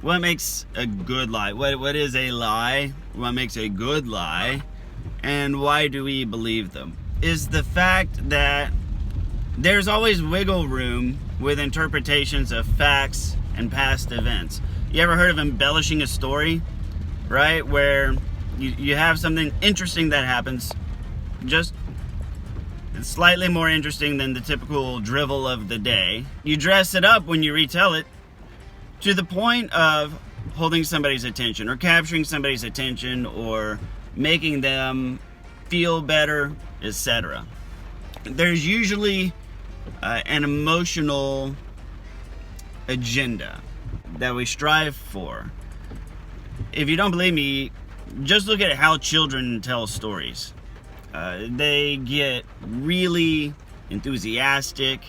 what makes a good lie? What is a lie? What makes a good lie? And why do we believe them? Is the fact that there's always wiggle room with interpretations of facts and past events. You ever heard of embellishing a story? Right? Where you have something interesting that happens, just slightly more interesting than the typical drivel of the day. You dress it up when you retell it to the point of holding somebody's attention or capturing somebody's attention or making them feel better, etc. There's usually an emotional agenda that we strive for. If you don't believe me, just look at how children tell stories. They get really enthusiastic.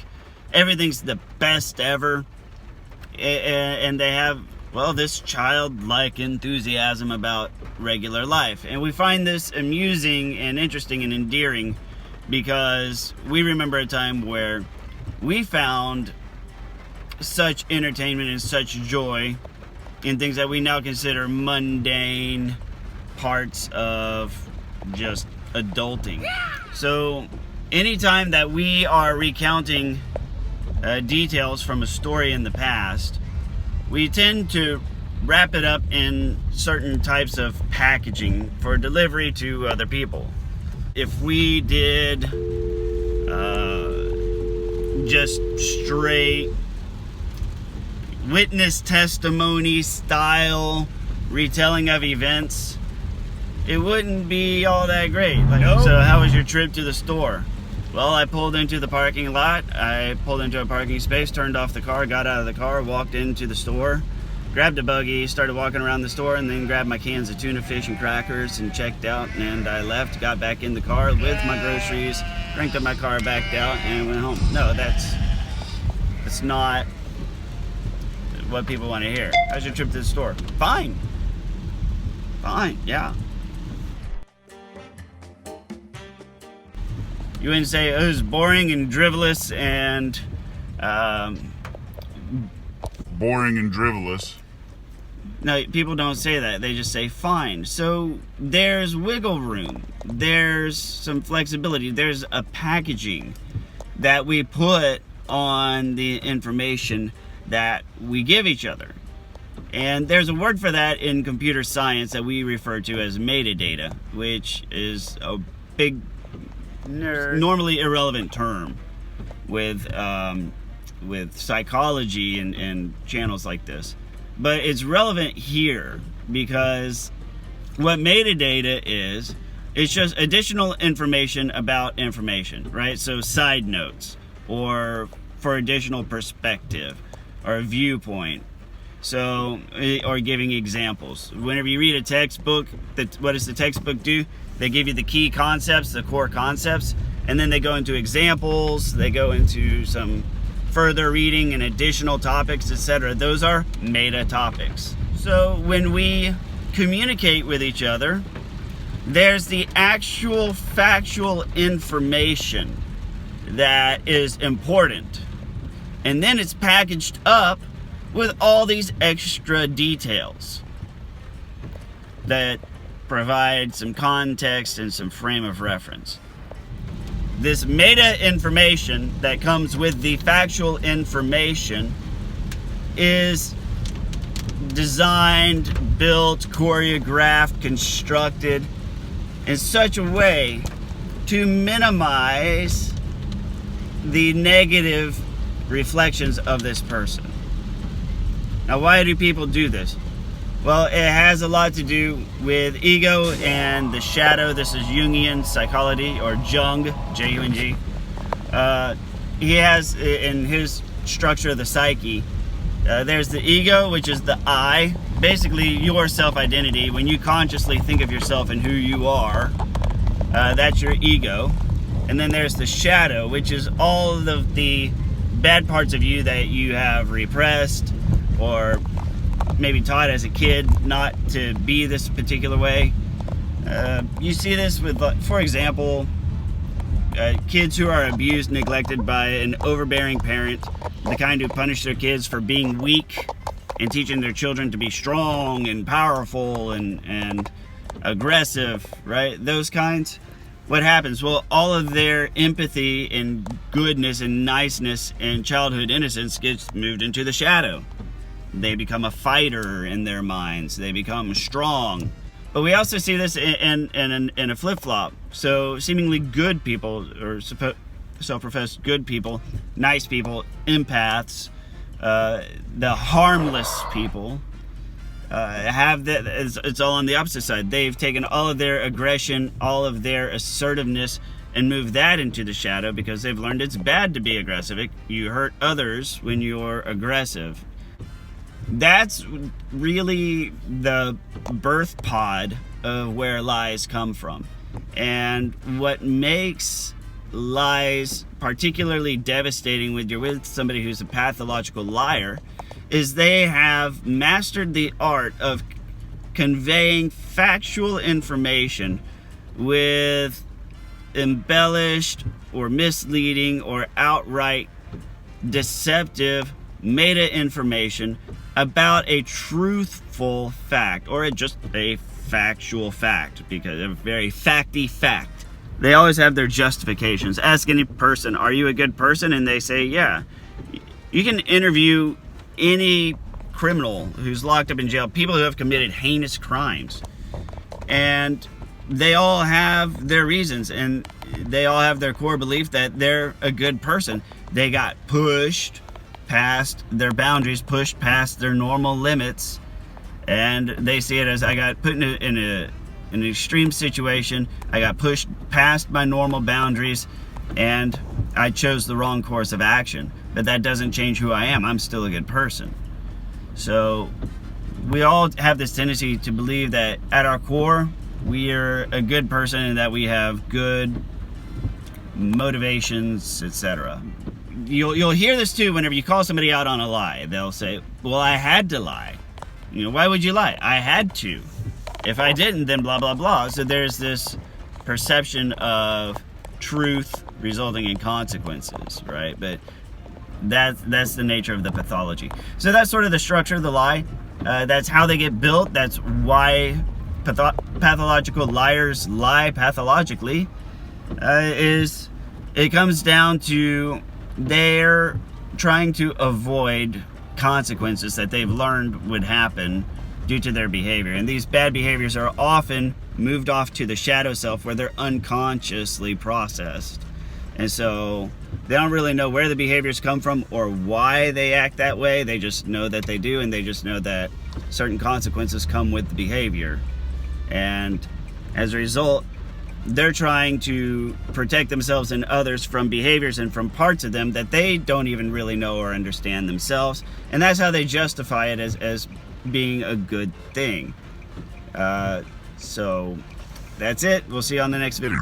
Everything's the best ever. And they have, well, this childlike enthusiasm about regular life. And we find this amusing and interesting and endearing because we remember a time where we found such entertainment and such joy in things that we now consider mundane parts of just adulting. So anytime that we are recounting details from a story in the past, we tend to wrap it up in certain types of packaging for delivery to other people. If we did just straight witness testimony style retelling of events, it wouldn't be all that great. So how was your trip to the store? Well, I pulled into the parking lot, I pulled into a parking space, turned off the car, got out of the car, walked into the store, grabbed a buggy, started walking around the store, and then grabbed my cans of tuna fish and crackers and checked out, and I left, got back in the car with my groceries, cranked up my car, backed out, and went home. No, that's not what people want to hear. How's your trip to the store? Fine, yeah. You wouldn't say it was boring and drivelous and boring and drivelous. No, people don't say that. They just say fine. So there's wiggle room. There's some flexibility. There's a packaging that we put on the information that we give each other. And there's a word for that in computer science that we refer to as metadata, which is a big, normally irrelevant term with psychology and channels like this. But it's relevant here because what metadata is, it's just additional information about information, right? So side notes, or for additional perspective, or viewpoint. So, or giving examples. Whenever you read a textbook, what does the textbook do? They give you the key concepts, the core concepts, and then they go into examples, they go into some further reading and additional topics, etc. Those are meta topics. So when we communicate with each other, there's the actual factual information that is important. And then it's packaged up with all these extra details that provide some context and some frame of reference. This meta information that comes with the factual information is designed, built, choreographed, constructed in such a way to minimize the negative reflections of this person. Now, why do people do this? Well, it has a lot to do with ego and the shadow. This is Jungian psychology, or Jung, J-U-N-G. He has, in his structure of the psyche, there's the ego, which is the I, basically your self-identity. When you consciously think of yourself and who you are, that's your ego. And then there's the shadow, which is all of the bad parts of you that you have repressed or maybe taught as a kid not to be this particular way. You see this with, for example, kids who are abused, neglected by an overbearing parent, the kind who punish their kids for being weak, and teaching their children to be strong and powerful and aggressive, right? Those kinds. What happens? Well, all of their empathy and goodness and niceness and childhood innocence gets moved into the shadow. They become a fighter in their minds. They become strong. But we also see this in a flip-flop. So seemingly good people, or self-professed good people, nice people, empaths, the harmless people, have that. It's all on the opposite side. They've taken all of their aggression, all of their assertiveness, and moved that into the shadow because they've learned it's bad to be aggressive. You hurt others when you're aggressive. That's really the birth pod of where lies come from. And what makes lies particularly devastating when you're with somebody who's a pathological liar is they have mastered the art of conveying factual information with embellished or misleading or outright deceptive meta information about a truthful fact, or just a factual fact, because a very facty fact. They always have their justifications. Ask any person, are you a good person? And they say, yeah. You can interview any criminal who's locked up in jail, people who have committed heinous crimes, and they all have their reasons, and they all have their core belief that they're a good person. They got pushed past their boundaries, pushed past their normal limits, and they see it as, I got put in an extreme situation, I got pushed past my normal boundaries, and I chose the wrong course of action. But that doesn't change who I am. I'm still a good person. So we all have this tendency to believe that at our core, we are a good person and that we have good motivations, etc. You'll hear this too whenever you call somebody out on a lie. They'll say, well, I had to lie. Why would you lie? I had to. If I didn't, then blah, blah, blah. So there's this perception of truth resulting in consequences, right? But that's the nature of the pathology. So that's sort of the structure of the lie. That's how they get built. That's why pathological liars lie pathologically. It comes down to they're trying to avoid consequences that they've learned would happen due to their behavior. And these bad behaviors are often moved off to the shadow self where they're unconsciously processed. And so they don't really know where the behaviors come from or why they act that way. They just know that they do, and they just know that certain consequences come with the behavior. And as a result, they're trying to protect themselves and others from behaviors and from parts of them that they don't even really know or understand themselves. And that's how they justify it as being a good thing. So that's it. We'll see you on the next video.